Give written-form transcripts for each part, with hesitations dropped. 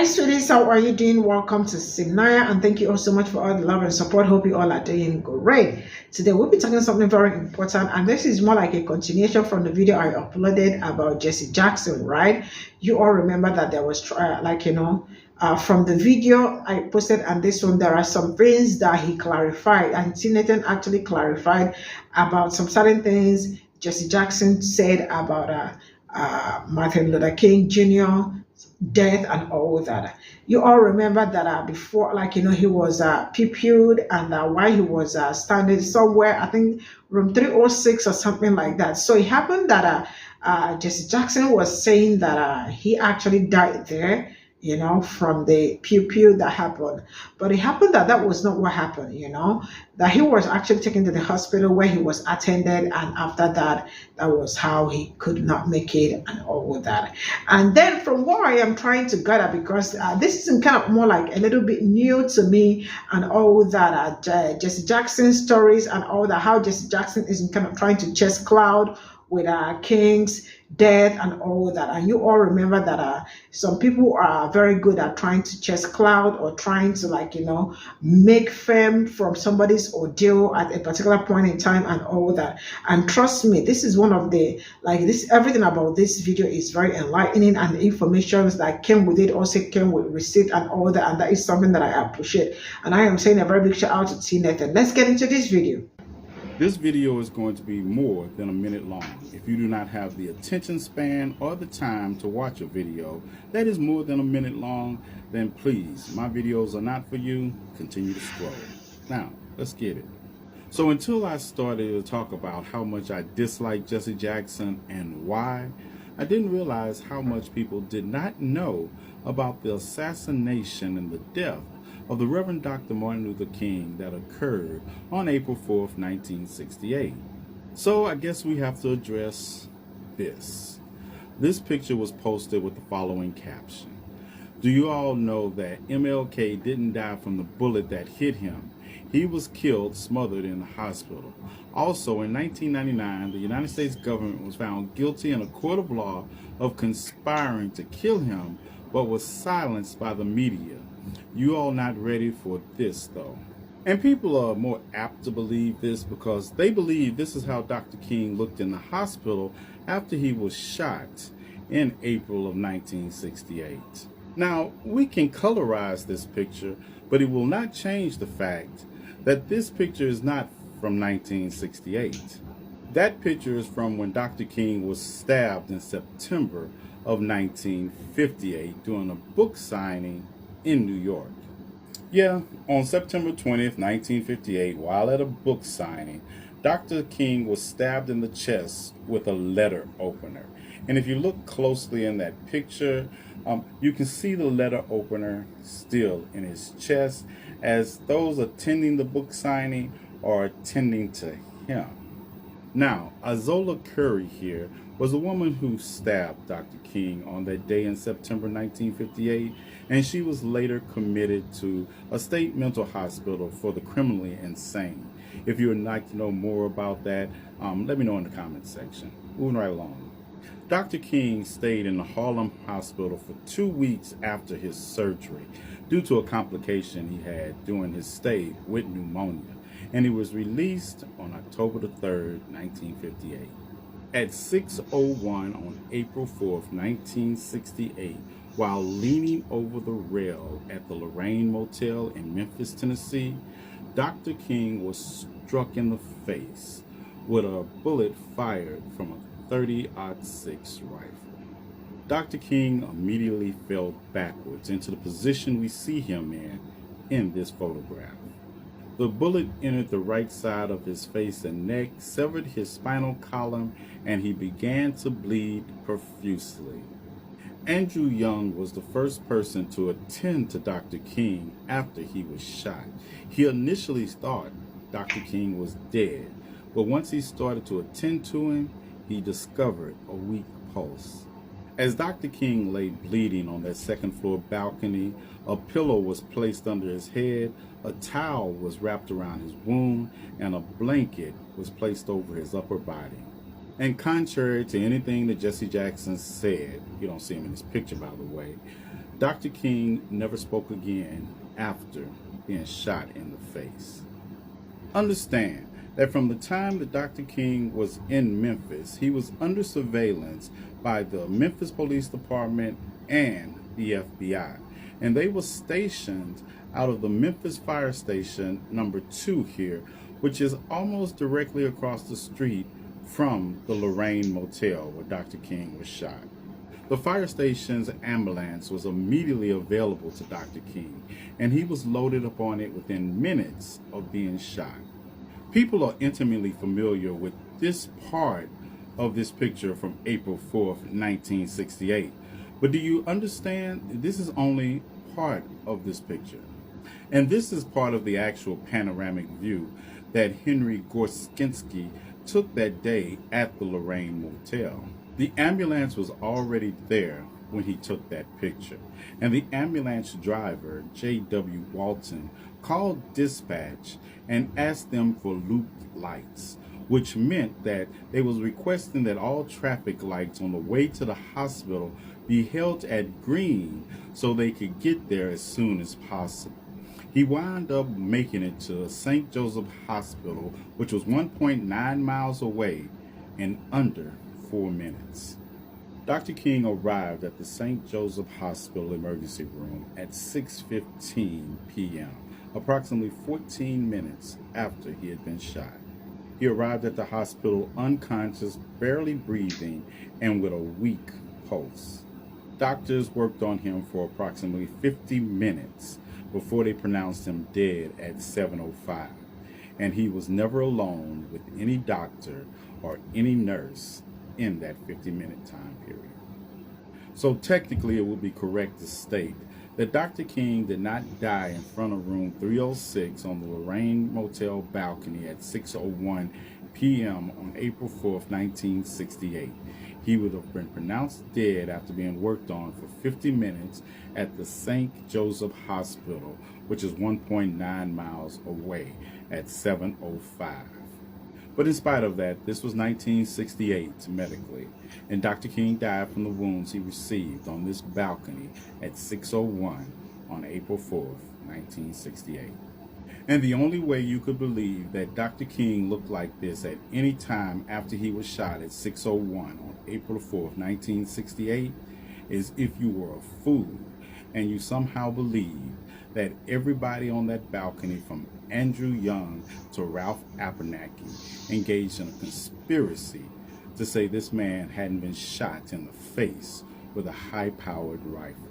Sweeties, how are you doing? Welcome to Cimnanya, and thank you all so much for all the love and support. Hope you all are doing great. Today we'll be talking something very important, and this is more like a continuation from the video I uploaded about Jesse Jackson, right? You all remember that there was from the video I posted and this one, there are some things that he clarified, and Nathan actually clarified about some certain things Jesse Jackson said about Martin Luther King Jr. death and all that. You all remember that before, he was PPU'd, and while he was standing somewhere, I think room 306 or something like that. So it happened that Jesse Jackson was saying that he actually died there, from the pew that happened. But it happened that that was not what happened, that he was actually taken to the hospital where he was attended. And after that, that was how he could not make it and all of that. And then from what I am trying to gather, because this is kind of more like a little bit new to me and all that, Jesse Jackson stories and all that, how Jesse Jackson is kind of trying to chase cloud with King's death and all that. And you all remember that some people are very good at trying to chase cloud or trying to make fame from somebody's ordeal at a particular point in time and all that. And trust me, this is one of the everything about this video is very enlightening, and the information that came with it also came with receipt and all that, and that is something that I appreciate. And I am saying a very big shout out to T Nathan. Let's get into this video. This video is going to be more than a minute long. If you do not have the attention span or the time to watch a video that is more than a minute long, then please, my videos are not for you. Continue to scroll. Now, let's get it. So until I started to talk about how much I dislike Jesse Jackson and why, I didn't realize how much people did not know about the assassination and the death of the Reverend Dr. Martin Luther King that occurred on April 4th, 1968. So I guess we have to address this. This picture was posted with the following caption. Do you all know that MLK didn't die from the bullet that hit him? He was killed, smothered in the hospital. Also, in 1999, the United States government was found guilty in a court of law of conspiring to kill him, but was silenced by the media. You all not ready for this, though. And people are more apt to believe this because they believe this is how Dr. King looked in the hospital after he was shot in April of 1968. Now, we can colorize this picture, but it will not change the fact that this picture is not from 1968. That picture is from when Dr. King was stabbed in September of 1958 during a book signing in New York. Yeah, on September 20th, 1958, while at a book signing, Dr. King was stabbed in the chest with a letter opener. And if you look closely in that picture, you can see the letter opener still in his chest, as those attending the book signing are attending to him. Now, Azola Curry here was a woman who stabbed Dr. King on that day in September 1958, and she was later committed to a state mental hospital for the criminally insane. If you would like to know more about that, let me know in the comments section. Moving right along. Dr. King stayed in the Harlem hospital for 2 weeks after his surgery due to a complication he had during his stay with pneumonia, and he was released on October the 3rd, 1958. At 6:01 on April 4th, 1968, while leaning over the rail at the Lorraine Motel in Memphis, Tennessee, Dr. King was struck in the face with a bullet fired from a .30-06 rifle. Dr. King immediately fell backwards into the position we see him in this photograph. The bullet entered the right side of his face and neck, severed his spinal column, and he began to bleed profusely. Andrew Young was the first person to attend to Dr. King after he was shot. He initially thought Dr. King was dead, but once he started to attend to him, he discovered a weak pulse. As Dr. King lay bleeding on that second floor balcony, a pillow was placed under his head, a towel was wrapped around his wound, and a blanket was placed over his upper body. And contrary to anything that Jesse Jackson said, you don't see him in this picture by the way, Dr. King never spoke again after being shot in the face. Understand that from the time that Dr. King was in Memphis, he was under surveillance by the Memphis Police Department and the FBI. And they were stationed out of the Memphis Fire Station number 2 here, which is almost directly across the street from the Lorraine Motel where Dr. King was shot. The fire station's ambulance was immediately available to Dr. King, and he was loaded upon it within minutes of being shot. People are intimately familiar with this part of this picture from April 4th, 1968. But do you understand? This is only part of this picture. And this is part of the actual panoramic view that Henry Gorskinsky took that day at the Lorraine Motel. The ambulance was already there when he took that picture, and the ambulance driver, J.W. Walton, called dispatch and asked them for looped lights, which meant that they was requesting that all traffic lights on the way to the hospital be held at green so they could get there as soon as possible. He wound up making it to St. Joseph Hospital, which was 1.9 miles away, in under 4 minutes. Dr. King arrived at the St. Joseph Hospital emergency room at 6:15 p.m., approximately 14 minutes after he had been shot. He arrived at the hospital unconscious, barely breathing, and with a weak pulse. Doctors worked on him for approximately 50 minutes before they pronounced him dead at 7:05, and he was never alone with any doctor or any nurse in that 50-minute time period. So technically it would be correct to state that Dr. King did not die in front of room 306 on the Lorraine Motel balcony at 6:01 p.m. on April 4th, 1968. He would have been pronounced dead after being worked on for 50 minutes at the St. Joseph Hospital, which is 1.9 miles away, at 7:05. But in spite of that, this was 1968 medically, and Dr. King died from the wounds he received on this balcony at 6:01 on April 4th, 1968. And the only way you could believe that Dr. King looked like this at any time after he was shot at 6:01 on April 4th, 1968, is if you were a fool and you somehow believed that everybody on that balcony, from Andrew Young to Ralph Abernathy, engaged in a conspiracy to say this man hadn't been shot in the face with a high-powered rifle.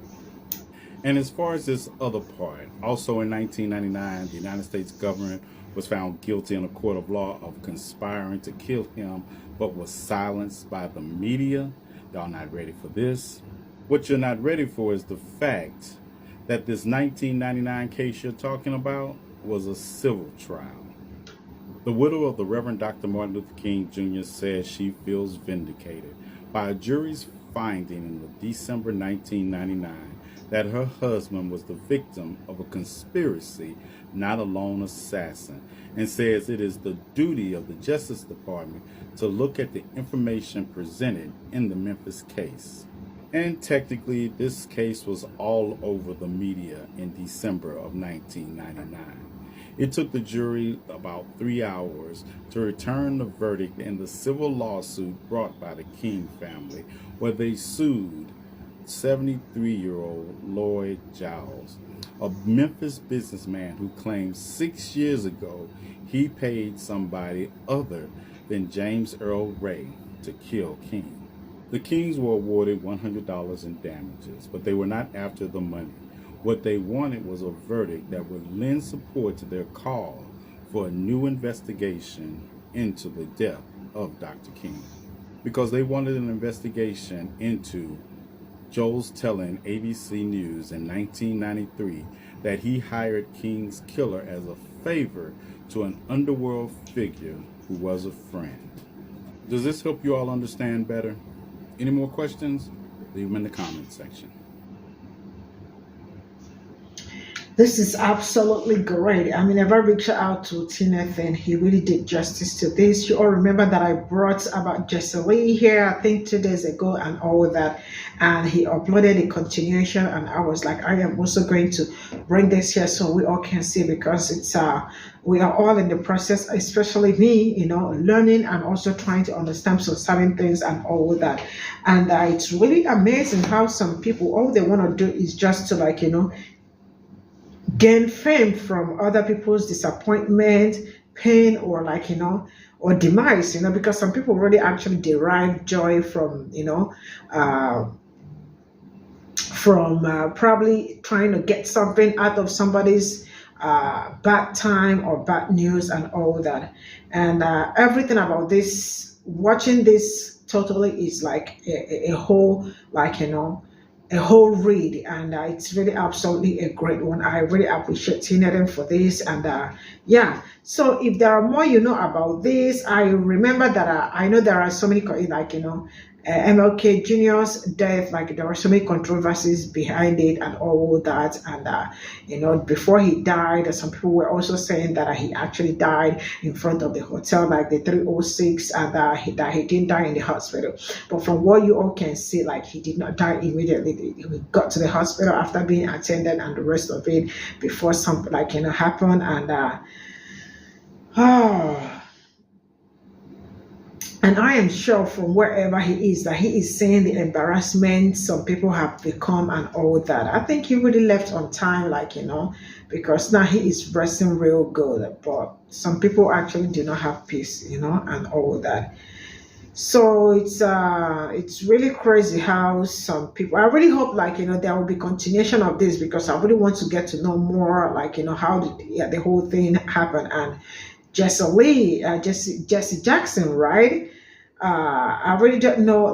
And as far as this other part, also in 1999, the United States government was found guilty in a court of law of conspiring to kill him, but was silenced by the media. Y'all not ready for this? What you're not ready for is the fact that this 1999 case you're talking about was a civil trial. The widow of the Reverend Dr. Martin Luther King Jr. says she feels vindicated by a jury's finding in December 1999 that her husband was the victim of a conspiracy, not a lone assassin, and says it is the duty of the Justice Department to look at the information presented in the Memphis case. And technically, this case was all over the media in December of 1999. It took the jury about 3 hours to return the verdict in the civil lawsuit brought by the King family, where they sued 73-year-old Lloyd Giles, a Memphis businessman who claimed 6 years ago he paid somebody other than James Earl Ray to kill King. The Kings were awarded $100 in damages, but they were not after the money. What they wanted was a verdict that would lend support to their call for a new investigation into the death of Dr. King, because they wanted an investigation into Joel's telling ABC News in 1993 that he hired King's killer as a favor to an underworld figure who was a friend. Does this help you all understand better? Any more questions? Leave them in the comment section. This is absolutely great. I mean, a very big shout out to Tinethan. He really did justice to this. You all remember that I brought about Jesse Lee here, I think 2 days ago, and all that. And he uploaded a continuation, and I was like, I am also going to bring this here so we all can see, because it's we are all in the process, especially me, learning and also trying to understand some certain things and all that. And it's really amazing how some people, all they want to do is just to gain fame from other people's disappointment, pain, or or demise, because some people really actually derive joy from, probably trying to get something out of somebody's bad time or bad news and all that. And everything about this, watching this totally is like a whole, a whole read, and it's really absolutely a great one. I really appreciate Tinedem for this. And yeah, so if there are more about this, I remember that I know there are so many MLK Jr.'s death, there were so many controversies behind it and all that. And before he died, some people were also saying that he actually died in front of the hotel, like the 306, and that he didn't die in the hospital. But from what you all can see, he did not die immediately. He got to the hospital after being attended and the rest of it before something happened. And and I am sure from wherever he is that he is seeing the embarrassment some people have become and all that. I think he really left on time, because now he is resting real good. But some people actually do not have peace, and all that. So it's really crazy how some people. I really hope there will be continuation of this, because I really want to get to know more how did the whole thing happen. And Jesse Jackson, right? I really don't know,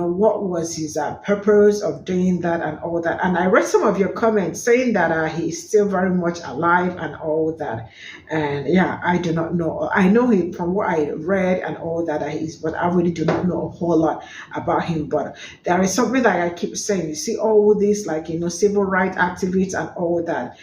what was his purpose of doing that and all that. And I read some of your comments saying that he's still very much alive and all that. And yeah, I do not know. I know him from what I read and all that he is, but I really do not know a whole lot about him. But there is something that I keep saying. You see all these, civil rights activists and all that.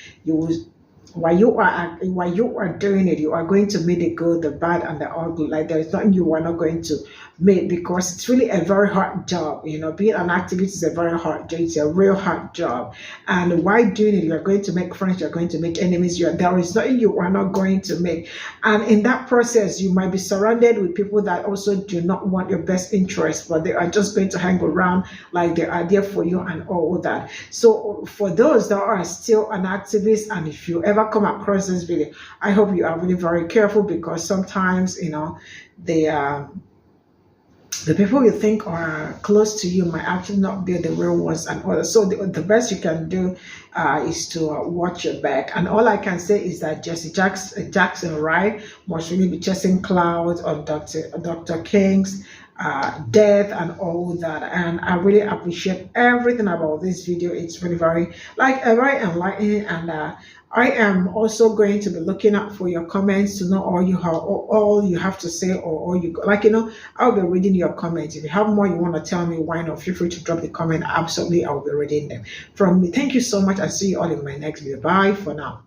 While you are doing it, you are going to meet the good, the bad, and the ugly. There is nothing you are not going to meet, because it's really a very hard job. Being an activist is a very hard job. It's a real hard job. And while doing it, you are going to make friends, you are going to make enemies. There is nothing you are not going to make. And in that process, you might be surrounded with people that also do not want your best interest, but they are just going to hang around they are there for you and all that. So for those that are still an activist, and if you ever come across this video, I hope you are really very careful, because sometimes the people you think are close to you might actually not be the real ones and all that. So the best you can do is to watch your back. And all I can say is that Jesse Jackson, right, must really be chasing clouds on Dr. King's death and all that. And I really appreciate everything about this video. It's really very very enlightening. And I am also going to be looking out for your comments to know all you have to say, or all you I'll be reading your comments. If you have more you want to tell me, why not? Feel free to drop the comment. Absolutely, I'll be reading them. From me, thank you so much. I'll see you all in my next video. Bye for now.